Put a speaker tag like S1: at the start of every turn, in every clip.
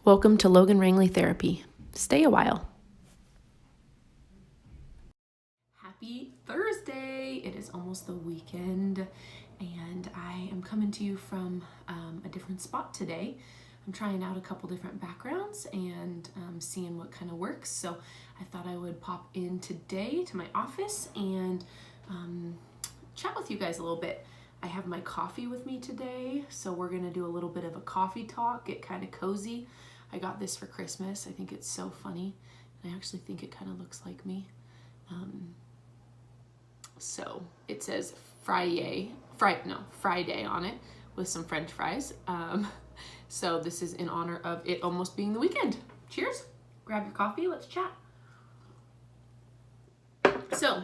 S1: Welcome to Logan Rangley Therapy. Stay a while. Happy Thursday! It is almost the weekend, and I am coming to you from a different spot today. I'm trying out a couple different backgrounds and seeing what kind of works. So I thought I would pop in today to my office and chat with you guys a little bit. I have my coffee with me today, so we're gonna do a little bit of a coffee talk, get kind of cozy. I got this for Christmas. I think it's so funny. I actually think it kind of looks like me. So it says Friday on it with some French fries. So this is in honor of it almost being the weekend. Cheers. Grab your coffee. Let's chat. So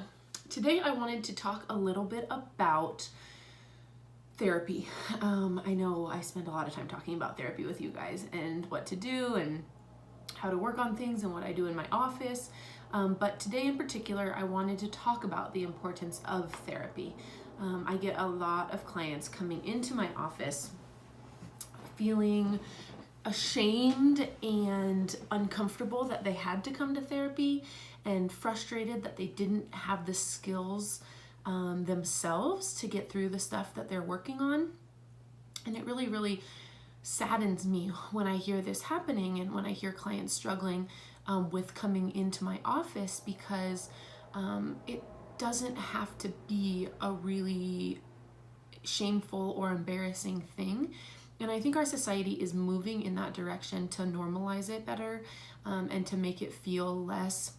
S1: today I wanted to talk a little bit about therapy. I know I spend a lot of time talking about therapy with you guys and what to do and how to work on things and what I do in my office. But today in particular, I wanted to talk about the importance of therapy. I get a lot of clients coming into my office feeling ashamed and uncomfortable that they had to come to therapy and frustrated that they didn't have the skills themselves to get through the stuff that they're working on. And it really, really saddens me when I hear this happening and when I hear clients struggling with coming into my office, because it doesn't have to be a really shameful or embarrassing thing. And I think our society is moving in that direction to normalize it better and to make it feel less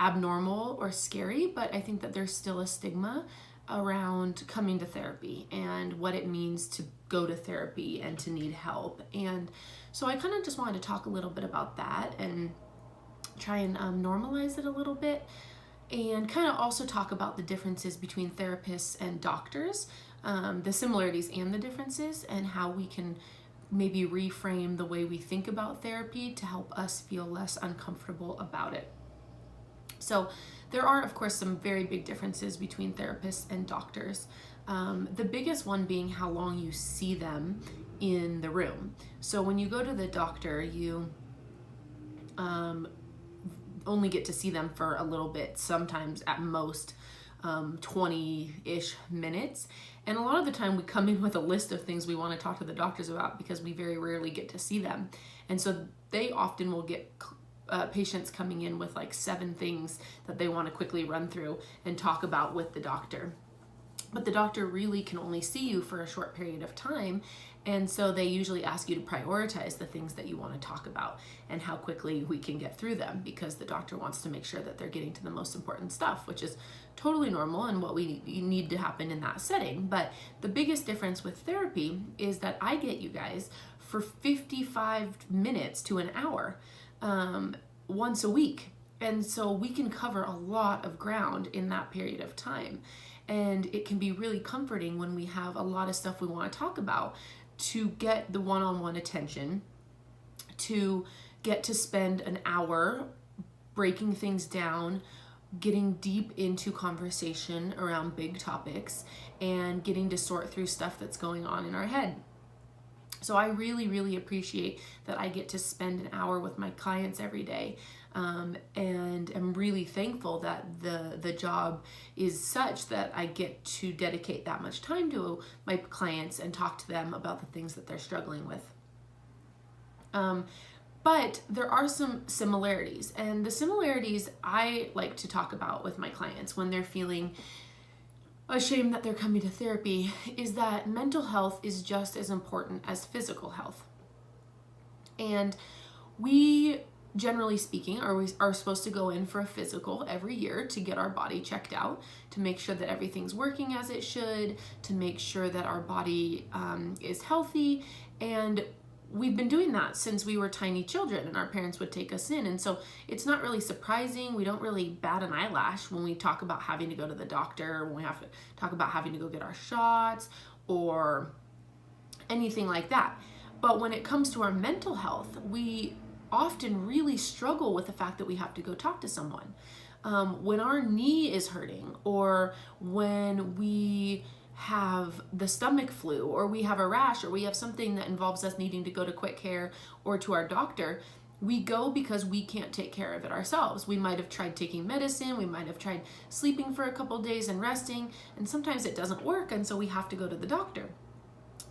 S1: abnormal or scary. But I think that there's still a stigma around coming to therapy and what it means to go to therapy and to need help. And so I kind of just wanted to talk a little bit about that and try and normalize it a little bit, and kind of also talk about the differences between therapists and doctors, the similarities and the differences, and how we can maybe reframe the way we think about therapy to help us feel less uncomfortable about it. So there are, of course, some very big differences between therapists and doctors. The biggest one being how long you see them in the room. So when you go to the doctor, you only get to see them for a little bit, sometimes at most 20-ish minutes. And a lot of the time we come in with a list of things we want to talk to the doctors about because we very rarely get to see them. And so they often will get patients coming in with like 7 things that they want to quickly run through and talk about with the doctor. But the doctor really can only see you for a short period of time. And so they usually ask you to prioritize the things that you want to talk about and how quickly we can get through them, because the doctor wants to make sure that they're getting to the most important stuff, which is totally normal and what we need to happen in that setting. But the biggest difference with therapy is that I get you guys for 55 minutes to an hour once a week. And so we can cover a lot of ground in that period of time. And it can be really comforting when we have a lot of stuff we want to talk about, to get the one-on-one attention, to get to spend an hour breaking things down, getting deep into conversation around big topics, and getting to sort through stuff that's going on in our head. So I really, really appreciate that I get to spend an hour with my clients every day. And I'm really thankful that the job is such that I get to dedicate that much time to my clients and talk to them about the things that they're struggling with. But there are some similarities, and the similarities I like to talk about with my clients when they're feeling ashamed that they're coming to therapy is that mental health is just as important as physical health. And we, generally speaking, are supposed to go in for a physical every year to get our body checked out, to make sure that everything's working as it should, to make sure that our body is healthy. And we've been doing that since we were tiny children and our parents would take us in. And so it's not really surprising. We don't really bat an eyelash when we talk about having to go to the doctor, when we have to talk about having to go get our shots or anything like that. But when it comes to our mental health, we often really struggle with the fact that we have to go talk to someone. When our knee is hurting, or when we have the stomach flu, or we have a rash, or we have something that involves us needing to go to quick care or to our doctor, we go because we can't take care of it ourselves. We might have tried taking medicine, we might have tried sleeping for a couple days and resting, and sometimes it doesn't work, and so we have to go to the doctor.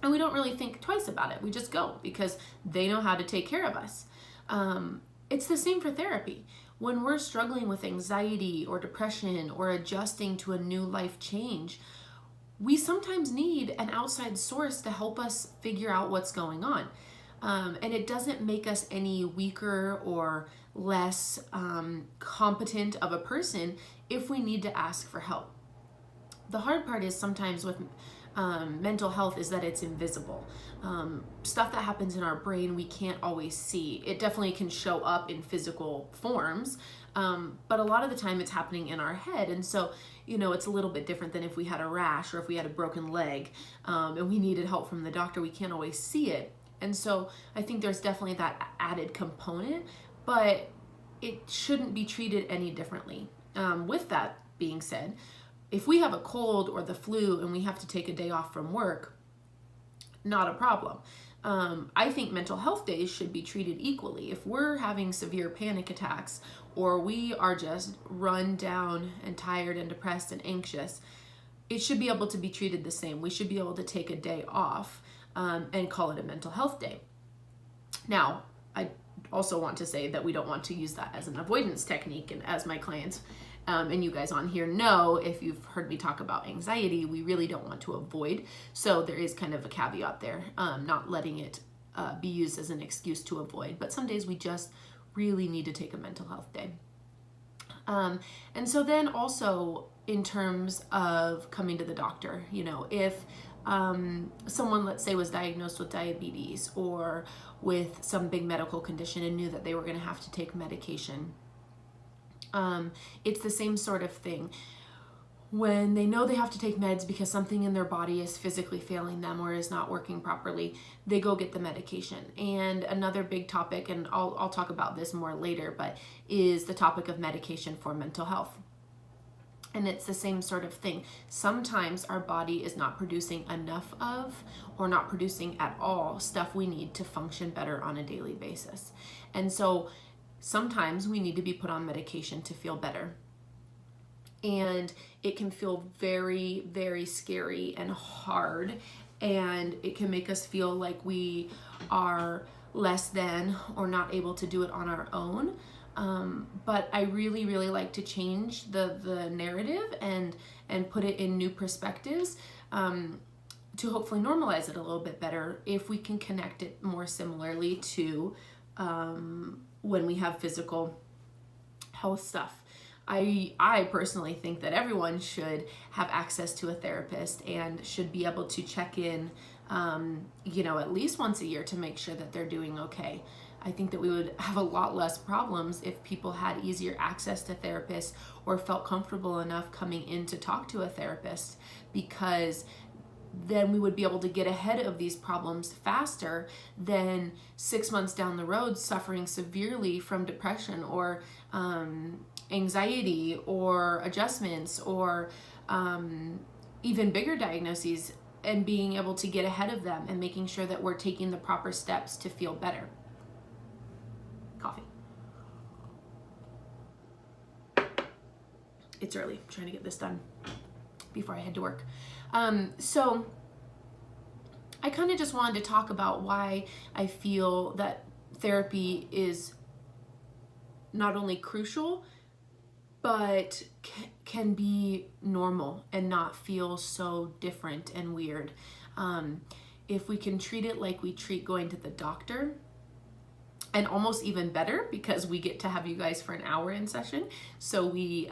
S1: And we don't really think twice about it. We just go because they know how to take care of us. It's the same for therapy. When we're struggling with anxiety or depression or adjusting to a new life change, we sometimes need an outside source to help us figure out what's going on. And it doesn't make us any weaker or less competent of a person if we need to ask for help. The hard part is sometimes with mental health is that it's invisible. Stuff that happens in our brain we can't always see. It definitely can show up in physical forms, but a lot of the time it's happening in our head. And so, it's a little bit different than if we had a rash or if we had a broken leg and we needed help from the doctor. We can't always see it. And so I think there's definitely that added component, but it shouldn't be treated any differently. With that being said, if we have a cold or the flu and we have to take a day off from work, not a problem. I think mental health days should be treated equally. If we're having severe panic attacks or we are just run down and tired and depressed and anxious, it should be able to be treated the same. We should be able to take a day off and call it a mental health day. Now, I also want to say that we don't want to use that as an avoidance technique, and as my clients and you guys on here know, if you've heard me talk about anxiety, we really don't want to avoid. So there is kind of a caveat there, not letting it be used as an excuse to avoid. But some days we just really need to take a mental health day. And so then also in terms of coming to the doctor, if someone, let's say, was diagnosed with diabetes or with some big medical condition and knew that they were going to have to take medication, it's the same sort of thing. When they know they have to take meds because something in their body is physically failing them or is not working properly, they go get the medication. And another big topic, and I'll talk about this more later, but is the topic of medication for mental health. And it's the same sort of thing. Sometimes our body is not producing enough of, or not producing at all, stuff we need to function better on a daily basis. And so sometimes we need to be put on medication to feel better. And it can feel very, very scary and hard. And it can make us feel like we are less than or not able to do it on our own. But I really, really like to change the narrative and put it in new perspectives to hopefully normalize it a little bit better if we can connect it more similarly to when we have physical health stuff. I personally think that everyone should have access to a therapist and should be able to check in, at least once a year to make sure that they're doing okay. I think that we would have a lot less problems if people had easier access to therapists or felt comfortable enough coming in to talk to a therapist, because then we would be able to get ahead of these problems faster than 6 months down the road suffering severely from depression or anxiety or adjustments or even bigger diagnoses, and being able to get ahead of them and making sure that we're taking the proper steps to feel better. Coffee. It's early. I'm trying to get this done before I head to work. So I kind of just wanted to talk about why I feel that therapy is not only crucial, but can be normal and not feel so different and weird. If we can treat it like we treat going to the doctor, and almost even better because we get to have you guys for an hour in session, so we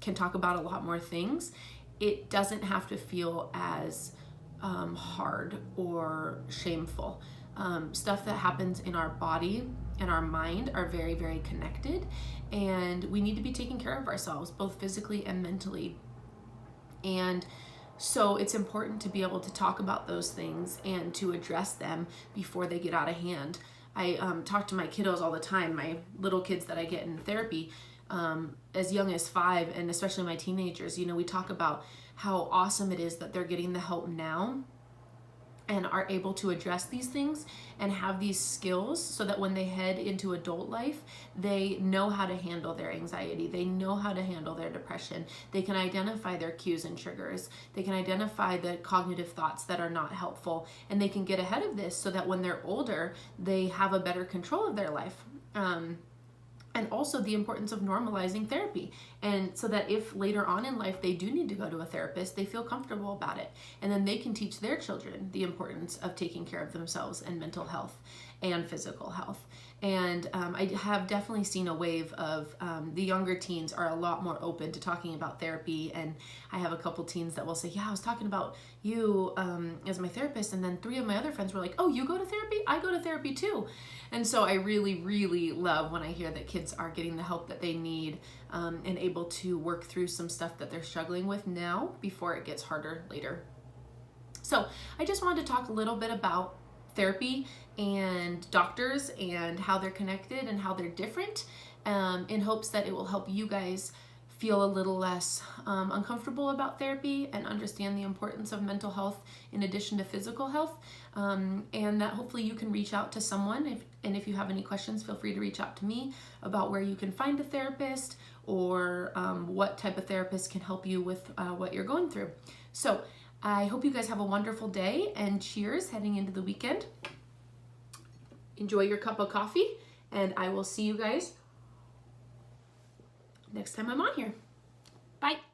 S1: can talk about a lot more things. It doesn't have to feel as hard or shameful. Stuff that happens in our body and our mind are very, very connected, and we need to be taking care of ourselves, both physically and mentally. And so it's important to be able to talk about those things and to address them before they get out of hand. I talk to my kiddos all the time, my little kids that I get in therapy. as young as 5, and especially my teenagers, you know, we talk about how awesome it is that they're getting the help now and are able to address these things and have these skills so that when they head into adult life, they know how to handle their anxiety. They know how to handle their depression. They can identify their cues and triggers. They can identify the cognitive thoughts that are not helpful, and they can get ahead of this so that when they're older, they have a better control of their life. And also the importance of normalizing therapy. And so that if later on in life they do need to go to a therapist, they feel comfortable about it. And then they can teach their children the importance of taking care of themselves and mental health and physical health. And I have definitely seen a wave of the younger teens are a lot more open to talking about therapy. And I have a couple teens that will say, yeah, I was talking about you as my therapist. And then 3 of my other friends were like, oh, you go to therapy? I go to therapy too. And so I really, really love when I hear that kids are getting the help that they need and able to work through some stuff that they're struggling with now before it gets harder later. So I just wanted to talk a little bit about therapy and doctors and how they're connected and how they're different, in hopes that it will help you guys feel a little less uncomfortable about therapy and understand the importance of mental health in addition to physical health, and that hopefully you can reach out to someone. If you have any questions, feel free to reach out to me about where you can find a therapist or what type of therapist can help you with what you're going through. So I hope you guys have a wonderful day, and cheers heading into the weekend. Enjoy your cup of coffee, and I will see you guys next time I'm on here. Bye.